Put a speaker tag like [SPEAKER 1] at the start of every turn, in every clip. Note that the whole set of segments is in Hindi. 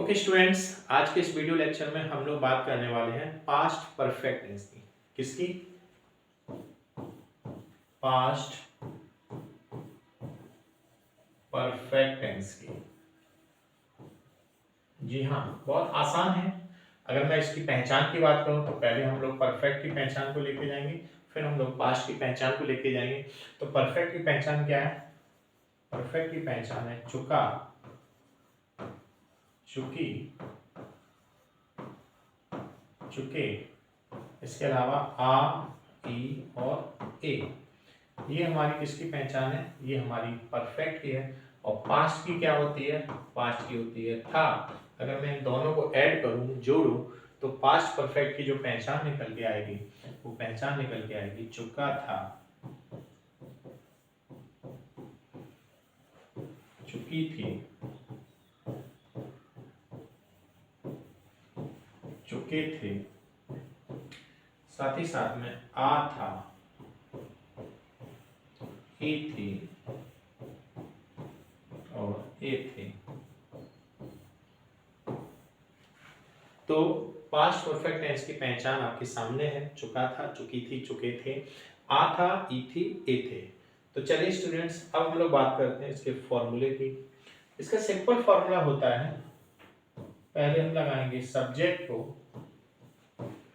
[SPEAKER 1] ओके स्टूडेंट्स, आज के इस वीडियो लेक्चर में हम लोग बात करने वाले हैं पास्ट परफेक्ट टेंस की। किसकी? पास्ट परफेक्ट टेंस की। जी हाँ, बहुत आसान है। अगर मैं इसकी पहचान की बात करूं तो पहले हम लोग परफेक्ट की पहचान को लेके जाएंगे, फिर हम लोग पास्ट की पहचान को लेके जाएंगे। तो परफेक्ट की पहचान क्या है? परफेक्ट की पहचान है चुका, चुकी, चुके, इसके अलावा आ, ई और ए। ये हमारी किसकी पहचान है? ये हमारी परफेक्ट की है। और पास्ट की क्या होती है? पास्ट की होती है था। अगर मैं इन दोनों को ऐड करूं, जोड़ूं, तो पास्ट परफेक्ट की जो पहचान निकल के आएगी, वो पहचान निकल के आएगी चुका था, चुकी थी, चुके थे, साथ ही साथ में आ था, ई थी और ए थे। तो पास्ट परफेक्ट टेंस की पहचान आपके सामने है। चुका था, चुकी थी, चुके थे, आ था, ई थी, ए थे। तो चलिए स्टूडेंट्स, अब हम लोग बात करते हैं इसके फॉर्मूले की। इसका सिंपल फॉर्मूला होता है, पहले हम लगाएंगे सब्जेक्ट को,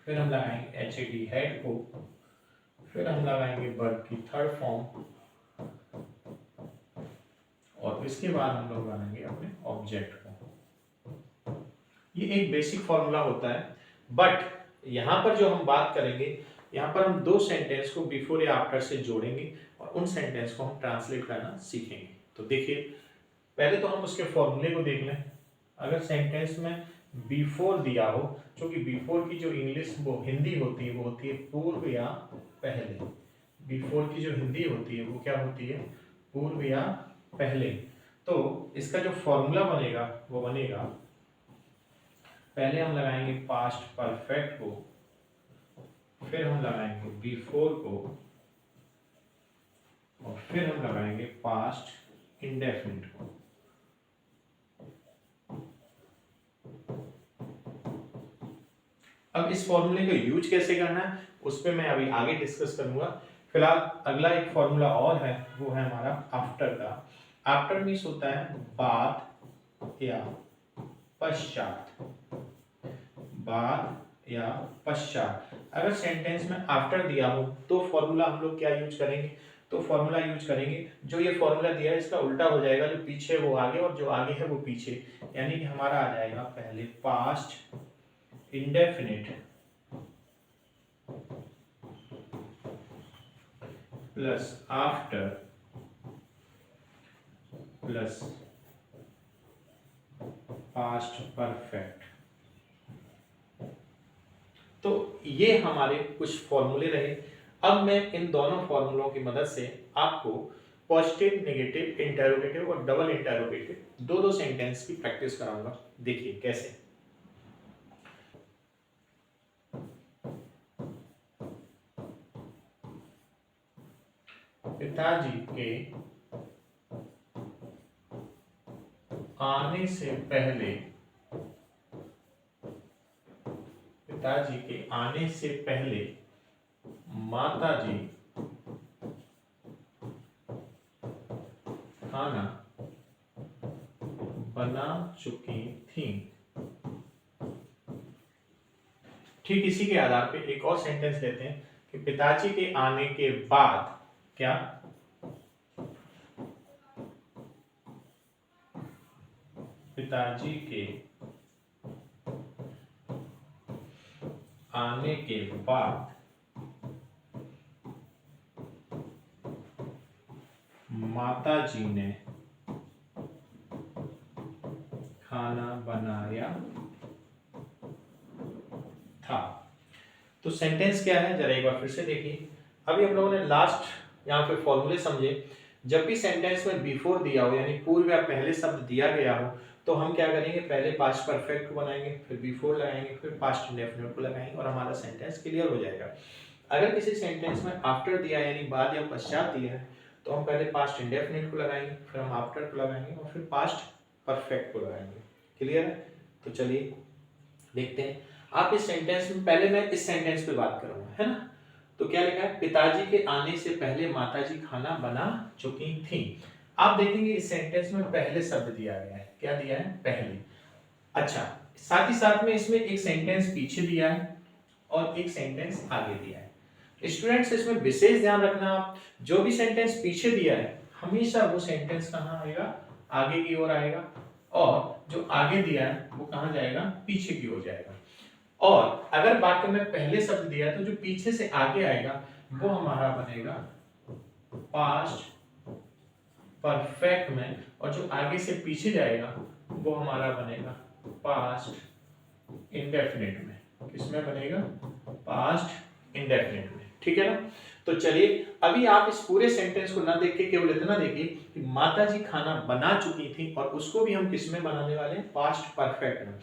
[SPEAKER 1] फिर हम लगाएंगे एच ए डी हेड को, फिर हम लगाएंगे वर्ब की थर्ड फॉर्म, और इसके बाद हम लोग लगाएंगे अपने ऑब्जेक्ट को। ये एक बेसिक फॉर्मूला होता है, बट यहाँ पर जो हम बात करेंगे, यहाँ पर हम दो सेंटेंस को बिफोर या आफ्टर से जोड़ेंगे और उन सेंटेंस को हम ट्रांसलेट करना सीखेंगे। तो देखिए, पहले तो हम उसके फॉर्मूले को देख लें। अगर सेंटेंस में बिफोर दिया हो, क्योंकि बिफोर की जो इंग्लिश वो हिंदी होती है, वो होती है पूर्व या पहले। बिफोर की जो हिंदी होती है वो क्या होती है? पूर्व या पहले। तो इसका जो फॉर्मूला बनेगा वो बनेगा, पहले हम लगाएंगे पास्ट परफेक्ट को, फिर हम लगाएंगे बिफोर को, और फिर हम लगाएंगे पास्ट इंडेफिनिट को। अब इस फॉर्मूले को यूज कैसे करना है उस पर मैं अभी आगे डिस्कस करूंगा। फिलहाल अगला एक फॉर्मूला और है, वो है हमारा आफ्टर का। आफ्टर मीन्स होता है बाद या पश्चात, बाद या पश्चात। अगर सेंटेंस में आफ्टर दिया हो तो फॉर्मूला हम लोग क्या यूज करेंगे? तो फॉर्मूला यूज करेंगे, जो ये फॉर्मूला दिया है इसका उल्टा हो जाएगा, जो पीछे वो आगे और जो आगे है वो पीछे। यानी कि हमारा आ जाएगा पहले past indefinite plus after plus past perfect. तो ये हमारे कुछ फॉर्मूले रहे। अब मैं इन दोनों फॉर्मूलों की मदद से आपको पॉजिटिव, नेगेटिव, इंटरोगेटिव और डबल इंटरोगेटिव दो दो सेंटेंस की प्रैक्टिस कराऊंगा। देखिए कैसे। पिताजी के आने से पहले, पिताजी के आने से पहले माताजी खाना बना चुकी थी। ठीक इसी के आधार पे एक और सेंटेंस लेते हैं कि पिताजी के आने के बाद क्या, पिताजी के आने के बाद माताजी ने खाना बनाया था। तो सेंटेंस क्या है जरा एक बार फिर से देखिए। अभी हम लोगों ने लास्ट यहाँ पे फॉर्मूले समझे। जब भी सेंटेंस में बिफोर दिया हो, यानी पूर्व या पहले शब्द दिया गया हो, तो हम क्या करेंगे? पहले पास्ट परफेक्ट को बनाएंगे, फिर बिफोर लगाएंगे, फिर पास्ट इंडेफिनिट को लगाएंगे और हमारा सेंटेंस क्लियर हो जाएगा। अगर किसी सेंटेंस में आफ्टर दिया यानी बाद या पश्चात दिया है, तो हम पहले पास्ट इंडेफिनिट को लगाएंगे, फिर हम आफ्टर को लगाएंगे और फिर पास्ट परफेक्ट को लगाएंगे। क्लियर है? तो चलिए देखते हैं। आप इस सेंटेंस में, पहले मैं इस सेंटेंस पे बात करूंगा, है ना। तो क्या लिखा है, पिताजी के आने से पहले माताजी खाना बना चुकी थी। आप देखेंगे इस सेंटेंस में पहले शब्द दिया गया है, क्या दिया है, पहले। अच्छा, साथ ही साथ में इसमें एक सेंटेंस पीछे दिया है और एक सेंटेंस आगे दिया है। स्टूडेंट्स इसमें विशेष ध्यान रखना, जो भी सेंटेंस पीछे दिया है हमेशा वो सेंटेंस कहाँ आएगा, आगे की ओर आएगा, और जो आगे दिया है वो कहाँ जाएगा, पीछे की ओर जाएगा। और अगर वाक्य में पहले शब्द दिया है तो जो पीछे से आगे आएगा वो हमारा बनेगा पास्ट परफेक्ट में, और जो आगे से पीछे जाएगा वो हमारा बनेगा पास्ट इंडेफिनिट में। किसमें बनेगा, पास्ट इंडेफिनिट में, ठीक है ना। तो चलिए अभी आप इस पूरे सेंटेंस को ना देख के केवल इतना देखिए कि माताजी खाना बना चुकी थी, और उसको भी हम किसमें बनाने वाले हैं, पास्ट परफेक्ट में।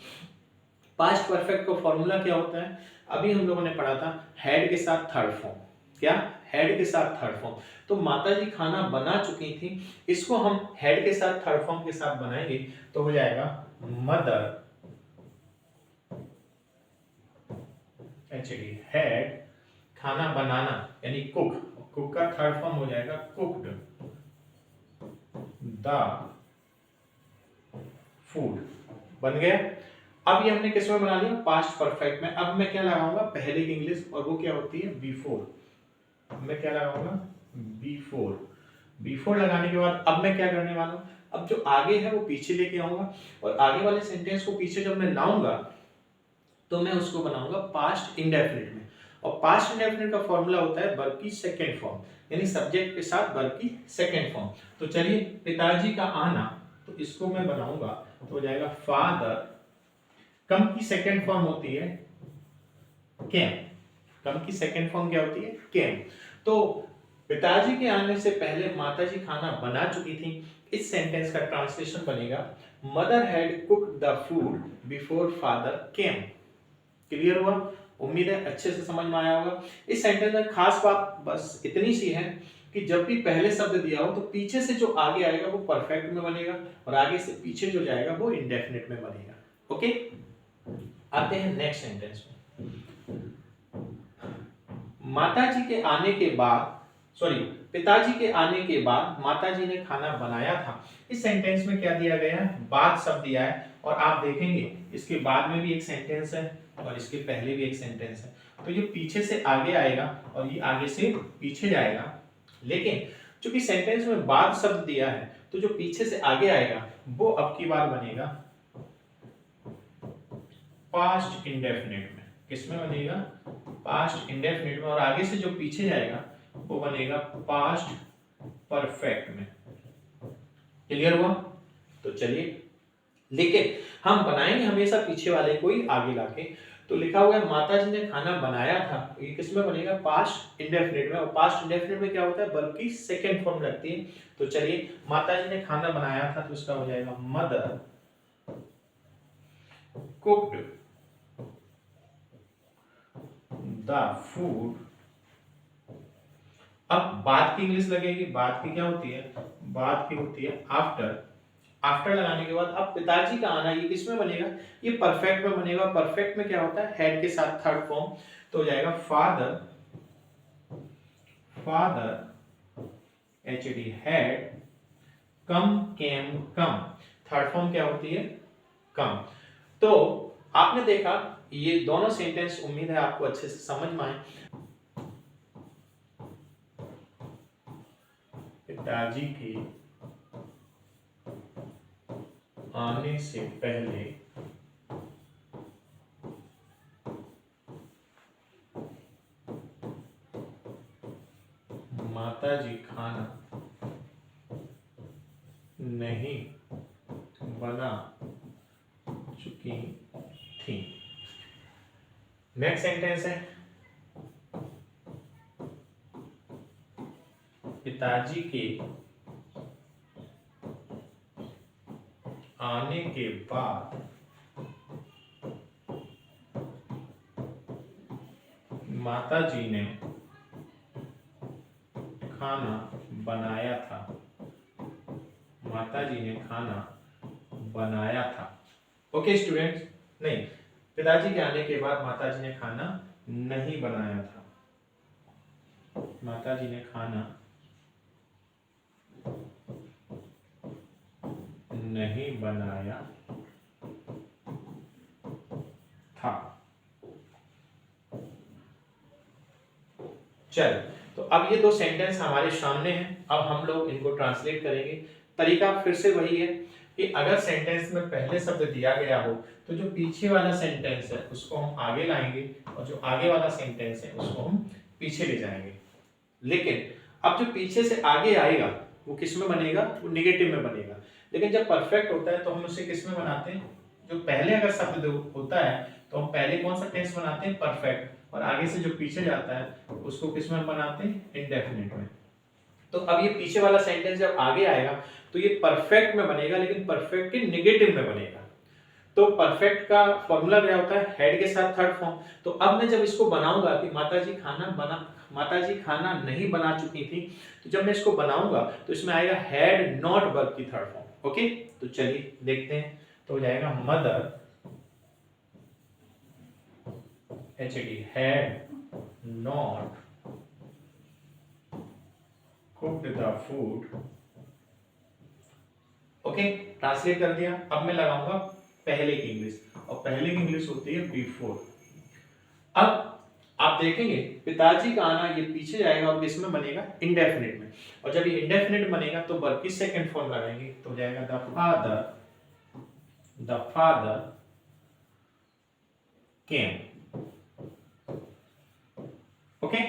[SPEAKER 1] पास्ट परफेक्ट का फॉर्मूला क्या होता है, अभी हम लोगों ने पढ़ा था, हेड के साथ थर्ड फॉर्म। क्या, हेड के साथ थर्ड फॉर्म। तो माताजी खाना बना चुकी थी, इसको हम हेड के साथ थर्ड फॉर्म के साथ बनाएंगे तो हो जाएगा मदर एक्चुअली हेड, खाना बनाना यानी कुक, कुक का थर्ड फॉर्म हो जाएगा कुक्ड द फूड, बन गया। अब ये हमने किस में बना लिया, पास्ट परफेक्ट में। अब मैं क्या लगाऊंगा, पहले की इंग्लिश, और वो क्या होती है, बिफोर। मैं क्या लगाऊंगा, बिफोर। बिफोर लगाने के बाद अब मैं क्या करने वाला हूं, अब जो आगे है वो पीछे लेके आऊंगा, और आगे वाले सेंटेंस को पीछे जब मैं लाऊंगा तो मैं उसको बनाऊंगा पास्ट इंडेफिनिट में। और पास्ट इंडेफिनिट का फॉर्मूला होता है वर्ब की सेकंड फॉर्म, यानी सब्जेक्ट के साथ वर्ब की सेकंड फॉर्म। तो चलिए, पिताजी का आना, तो इसको मैं बनाऊंगा तो हो जाएगा फादर, कम की सेकंड फॉर्म होती है कैम, कम की सेकंड फॉर्म क्या होती है, कैम। तो पिताजी के आने से पहले माताजी खाना बना चुकी थी। इस सेंटेंस का ट्रांसलेशन बनेगा mother had cooked the food before father came. Clear हुआ, उम्मीद है अच्छे से समझ में आया होगा। इस सेंटेंस में खास बात बस इतनी सी है कि जब भी पहले शब्द दिया हो तो पीछे से जो आगे आएगा वो परफेक्ट में बनेगा, और आगे से पीछे जो जाएगा वो इंडेफिनिट में बनेगा। ओके, आते हैं नेक्स्ट सेंटेंस में। माताजी के आने के बाद, सॉरी, पिताजी के आने के बाद माताजी ने खाना बनाया था। इस सेंटेंस में क्या दिया गया है, बाद शब्द दिया है, और आप देखेंगे इसके बाद में भी एक सेंटेंस है और इसके पहले भी एक सेंटेंस है। तो ये पीछे से आगे आएगा और ये आगे से पीछे जाएगा, लेकिन चूंकि सेंटेंस में बाद शब्द दिया है तो जो पीछे से आगे आएगा वो अब की बार बनेगा पास्ट इंडेफिनिट में। किसमें बनेगा, पास्ट इंडेफिनिट में, और आगे से जो पीछे जाएगा वो बनेगा पास्ट परफेक्ट में। क्लियर हुआ। तो चलिए, लेकिन हम बनाएंगे हमेशा पीछे वाले को ही आगे लाके। तो लिखा हुआ है माताजी ने खाना बनाया था, ये किसमें बनेगा, पास्ट इंडेफिनिट में। और पास्ट इंडेफिनिट में क्या होता है, वर्ब की सेकंड फॉर्म लगती है। तो चलिए, माताजी ने खाना बनाया था तो इसका हो जाएगा मदर कुक्ड द फूड। अब बाद की इंग्लिश लगेगी, बाद की क्या होती है, बाद की होती है आफ्टर। आफ्टर लगाने के बाद अब पिताजी का आना, ये किसमें बनेगा, ये परफेक्ट में बनेगा। परफेक्ट में क्या होता है, हेड के साथ थर्ड फॉर्म, तो हो जाएगा फादर, फादर एचडी हेड कम केम कम। थर्ड फॉर्म क्या होती है, कम। तो आपने देखा ये दोनों सेंटेंस, उम्मीद है आपको अच्छे से समझ में आए। पिताजी के आने से पहले माताजी खाना नहीं बना चुकी थी। नेक्स्ट सेंटेंस है, पिताजी के आने के बाद माताजी ने खाना बनाया था, माताजी ने खाना बनाया था। ओके स्टूडेंट्स, नहीं, पिताजी के आने के बाद माताजी ने खाना नहीं बनाया था। माताजी ने खाना नहीं बनाया था। चल, तो अब ये दो सेंटेंस हमारे सामने हैं, अब हम लोग इनको ट्रांसलेट करेंगे। तरीका फिर से वही है कि अगर सेंटेंस में पहले शब्द दिया गया हो तो जो पीछे वाला सेंटेंस है उसको हम आगे लाएंगे और जो आगे वाला सेंटेंस है उसको हम पीछे ले जाएंगे। लेकिन अब जो पीछे से आगे आएगा वो किस में बनेगा? वो निगेटिव में बनेगा। लेकिन जब परफेक्ट होता है तो हम उसे किस में बनाते हैं? जो पहले अगर शब्द होता है तो हम पहले कौन सा टेंस बनाते हैं? परफेक्ट। और आगे से जो पीछे जाता है उसको किस में बनाते हैं? इंडेफिनिट में। तो अब ये पीछे वाला सेंटेंस जब आगे आएगा तो ये परफेक्ट में बनेगा, लेकिन परफेक्ट के निगेटिव में बनेगा। तो परफेक्ट का फॉर्मूला क्या होता है? हेड के साथ थर्ड फॉर्म। तो अब मैं जब इसको बनाऊंगा कि माताजी खाना नहीं बना चुकी थी, तो जब मैं इसको बनाऊंगा तो इसमें आएगा हैड नॉट वर्क की थर्ड फॉर्म। ओके, तो चलिए देखते हैं। तो हो जाएगा mother HD had not cooked the food। Okay, translate कर दिया। अब मैं लगाऊंगा पहले की इंग्लिश, और पहले की इंग्लिश होती है बिफोर। अब आप देखेंगे पिताजी का आना ये पीछे जाएगा और किसमें बनेगा? इंडेफिनिट में। और जब ये इंडेफिनिट बनेगा तो वर्ब की सेकंड फॉर्म लगाएंगे, तो हो जाएगा द फादर केम। ओके,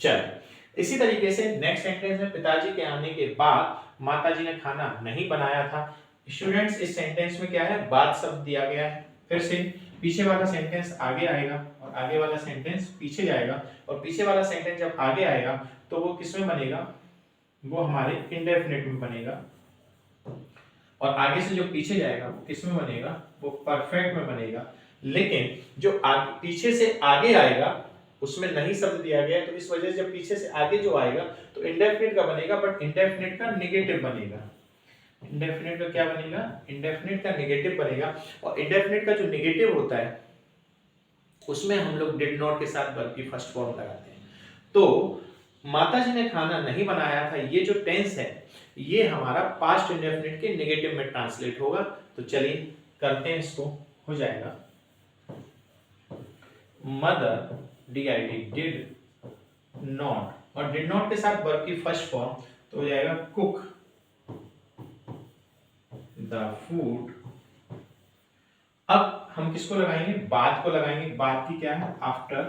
[SPEAKER 1] चल इसी तरीके से नेक्स्ट सेंटेंस में पिताजी के आने के बाद माताजी ने खाना नहीं बनाया था। स्टूडेंट्स, इस सेंटेंस में क्या है? बाद शब्द दिया गया है। फिर से पीछे वाला सेंटेंस आगे आएगा और आगे वाला सेंटेंस पीछे जाएगा, और पीछे वाला सेंटेंस जब आगे आएगा तो वो किसमें बनेगा? वो हमारे इंडेफिनिट में बनेगा। और आगे से जो पीछे जाएगा वो किसमें बनेगा? वो परफेक्ट में बनेगा। लेकिन जो पीछे से आगे आएगा उसमें नहीं शब्द दिया गया, तो इस वजह से जब पीछे से आगे जो आएगा तो इंडेफिनिट का बनेगा, बट इंडेफिनिट का नेगेटिव बनेगा। इंडेफिनिट का क्या बनेगा? इंडेफिनिट का नेगेटिव बनेगा। और इंडेफिनिट का जो नेगेटिव होता है उसमें हम लोग डिड नॉट के साथ वर्ब की फर्स्ट फॉर्म लगाते हैं। तो माताजी ने खाना नहीं बनाया था, ये जो टेंस है ये हमारा पास्ट इंडेफिनिट के नेगेटिव में ट्रांसलेट होगा। तो चलिए करते हैं इसको। हो जाएगा मदर did not, और did not के साथ वर्ब की फर्स्ट फॉर्म, तो हो जाएगा कुक द फूड। अब हम किसको लगाएंगे? बाद को लगाएंगे। बाद की क्या है? आफ्टर।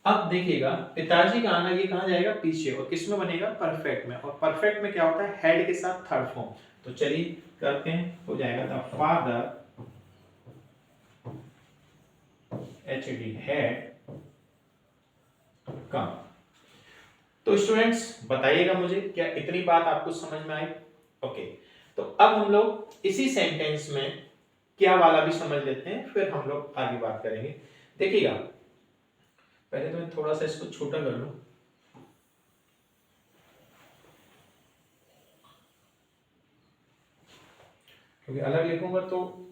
[SPEAKER 1] अब देखिएगा पिताजी का आना ये कहां जाएगा? पीछे। और किस में बनेगा? परफेक्ट में। और परफेक्ट में क्या होता है? हेड के साथ थर्ड फॉर्म। तो चलिए करते हैं। हो जाएगा the father HD had come। तो स्टूडेंट्स बताइएगा मुझे क्या इतनी बात आपको समझ में आई? ओके, तो अब हम लोग इसी सेंटेंस में क्या वाला भी समझ लेते हैं, फिर हम लोग आगे बात करेंगे। देखिएगा पहले तो मैं थोड़ा सा इसको छोटा कर लूं, क्योंकि अलग लिखूंगा तो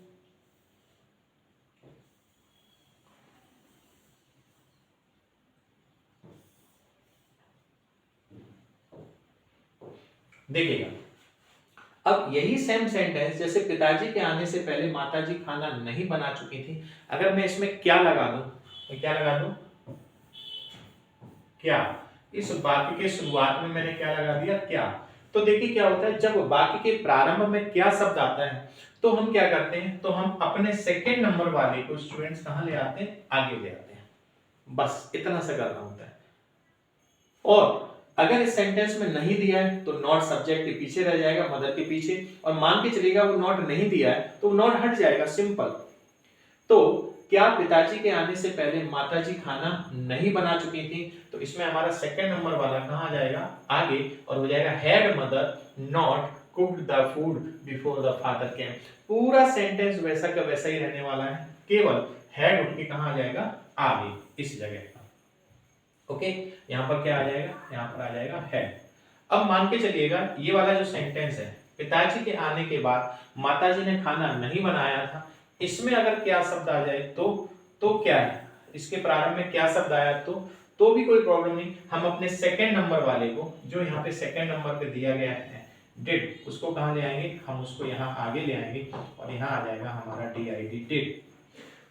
[SPEAKER 1] देखिएगा अब यही सेम सेंटेंस जैसे पिताजी के आने से पहले माताजी खाना नहीं बना चुकी थी, अगर मैं इसमें क्या लगा दूं, तो क्या लगा दूं? क्या। इस वाक्य के शुरुआत में मैंने क्या लगा दिया? क्या। तो देखिए क्या होता है, जब वाक्य के प्रारंभ में क्या शब्द आता है तो हम क्या करते हैं? तो हम अपने सेकंड नंबर वाले को स्टूडेंट्स कहां ले आते हैं? आगे ले आते हैं। बस इतना सा करना होता है। और अगर इस सेंटेंस में नहीं दिया है तो नॉट सब्जेक्ट के पीछे रह जाएगा, मदर के पीछे, और मान के चलेगा वो नॉट नहीं दिया है तो नॉट हट जाएगा, सिंपल। तो क्या पिताजी के आने से पहले माताजी खाना नहीं बना चुकी थी? तो इसमें हमारा सेकंड नंबर वाला कहां जाएगा? आगे, और हो जाएगा had mother not cooked the food before the father came. पूरा सेंटेंस वैसा का वैसा ही रहने वाला है, केवल हैड उठ के कहां आ जाएगा? आगे, इस जगह पर। ओके, यहां पर क्या आ जाएगा? यहां पर आ जाएगा हैड। अब मान के चलिएगा ये वाला जो सेंटेंस है, पिताजी के आने के बाद माताजी ने खाना नहीं बनाया था, इसमें अगर क्या शब्द आ जाए तो क्या है, इसके प्रारंभ में क्या शब्द आया तो भी कोई प्रॉब्लम नहीं। हम अपने सेकंड नंबर वाले को, जो यहाँ पे सेकंड नंबर पे दिया गया है डिड, उसको कहाँ ले आएंगे, हम उसको यहाँ आगे ले आएंगे और यहाँ आ जाएगा हमारा DID डिड।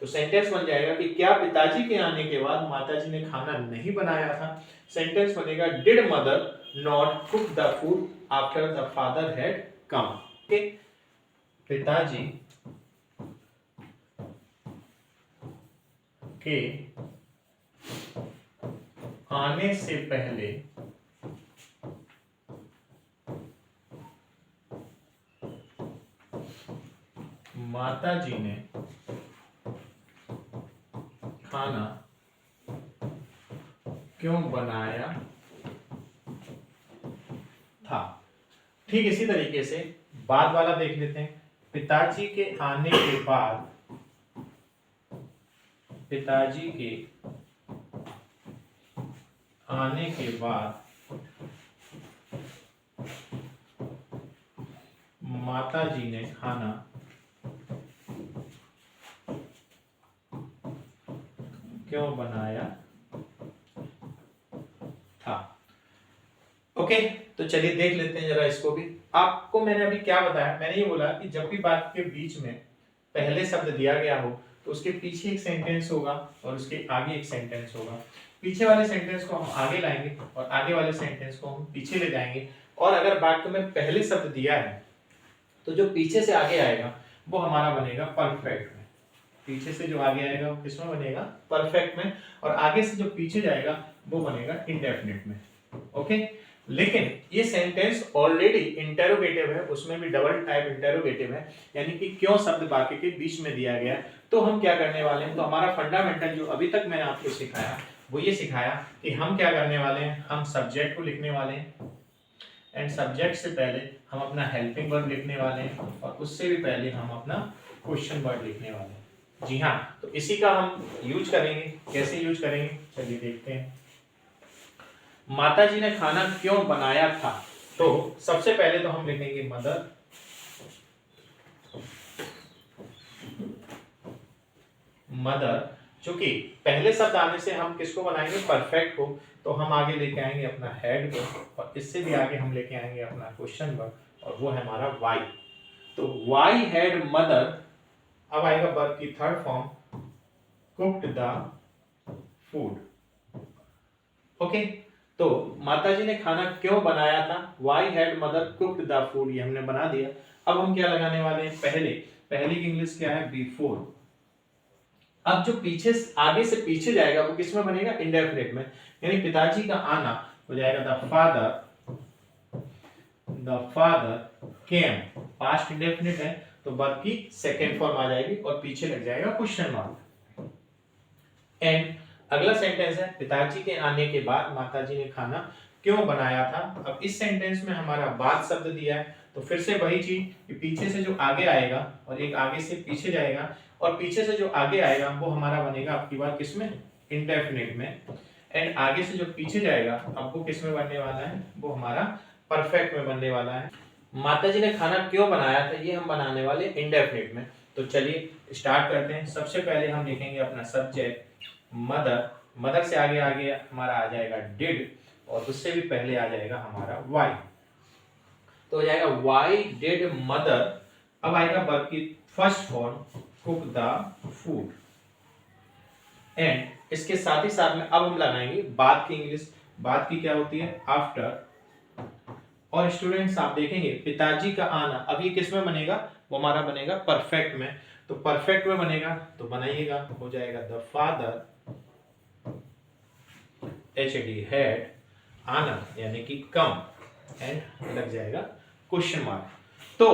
[SPEAKER 1] तो सेंटेंस बन जाएगा कि क्या पिताजी के आने के बाद माताजी ने खाना नहीं बनाया था। सेंटेंस बनेगा did mother not cook the food after the father had come. Okay, पिताजी के आने से पहले माताजी ने खाना क्यों बनाया था। ठीक इसी तरीके से बाद वाला देख लेते हैं। पिताजी के आने के बाद, पिताजी के आने के बाद माताजी ने खाना क्यों बनाया था। ओके, तो चलिए देख लेते हैं जरा इसको भी। आपको मैंने अभी क्या बताया, मैंने ये बोला कि जब भी बात के बीच में पहले शब्द दिया गया हो तो उसके पीछे एक सेंटेंस होगा और उसके आगे एक सेंटेंस होगा। पीछे वाले सेंटेंस को हम आगे लाएंगे और आगे वाले सेंटेंस को हम पीछे ले जाएंगे। और अगर वाक्य में पहले शब्द दिया है तो जो पीछे से आगे आएगा वो हमारा बनेगा परफेक्ट में। पीछे से जो आगे आएगा वो किसमें बनेगा, परफेक्ट में। और आगे से जो पीछे जाएगा वो बनेगा इंडेफिनिट में। ओके, लेकिन ये सेंटेंस ऑलरेडी इंटेरोगेटिव है, उसमें भी डबल टाइप इंटेरोगेटिव है, यानी कि क्यों शब्द वाक्य के बीच में दिया गया। तो हम क्या करने वाले हैं, तो हमारा फंडामेंटल जो अभी तक मैंने आपको सिखाया वो ये सिखाया कि हम क्या करने वाले हैं, हम सब्जेक्ट को लिखने वाले हैं एंड सब्जेक्ट से पहले हम अपना हेल्पिंग वर्ब लिखने वाले हैं और उससे भी पहले हम अपना क्वेश्चन वर्ड लिखने वाले हैं। जी हाँ, तो इसी का हम यूज करेंगे। कैसे यूज करेंगे, चलिए देखते हैं। माताजी ने खाना क्यों बनाया था, तो सबसे पहले तो हम लिखेंगे मदर, मदर। चूंकि पहले शब्द आने से हम किसको बनाएंगे, परफेक्ट को, तो हम आगे लेके आएंगे अपना हेड को और इससे भी आगे हम लेके आएंगे अपना क्वेश्चन वर्ब और वो है हमारा वाई। तो वाई हैड मदर, अब आएगा वर्ब की third form, cooked the food. Okay, तो माताजी ने खाना क्यों बनाया था, why had mother cooked the food, ये हमने बना दिया। अब हम क्या लगाने वाले हैं, पहले की इंग्लिश क्या है, बिफोर। अब जो पीछे आगे से पीछे जाएगा वो किसमें बनेगा, इंडेफिनिट में, यानी पिताजी का आना हो जाएगा the father came, past indefinite है तो वर्ब की सेकेंड फॉर्म आ जाएगी और पीछे लग जाएगा क्वेश्चन मार्क। एंड अगला सेंटेंस है, पिताजी के आने के बाद माताजी ने खाना क्यों बनाया था। अब इस सेंटेंस में हमारा बाद शब्द दिया है तो फिर से वही चीज कि पीछे से जो आगे आएगा और एक आगे से पीछे जाएगा और पीछे से जो आगे आएगा वो हमारा बनेगा आपकी बात किसमें, इंडेफिनिट में। एंड आगे से जो पीछे जाएगा अब वो किसमें बनने वाला है, वो हमारा परफेक्ट में बनने वाला है। माताजी ने खाना क्यों बनाया था, ये हम बनाने वाले इंडेफिनिट में। तो चलिए स्टार्ट करते हैं। सबसे पहले हम लिखेंगे अपना सब्जेक्ट मदर, मदर से आगे आगे हमारा आ जाएगा डिड और उससे भी पहले आ जाएगा हमारा वाई, तो हो जाएगा वाई डिड मदर। अब आएगा वर्ब की first form cook the food and इसके साथ ही साथ में अब हम लगाएंगे बाद की इंग्लिश। बाद की क्या होती है, आफ्टर। और स्टूडेंट्स आप देखेंगे पिताजी का आना, अब ये किस में बनेगा, वो हमारा बनेगा परफेक्ट में। तो परफेक्ट में बनेगा तो बनाइएगा, हो जाएगा द फादर HD हैड आना यानी कि कम एंड लग जाएगा क्वेश्चन मार्क। तो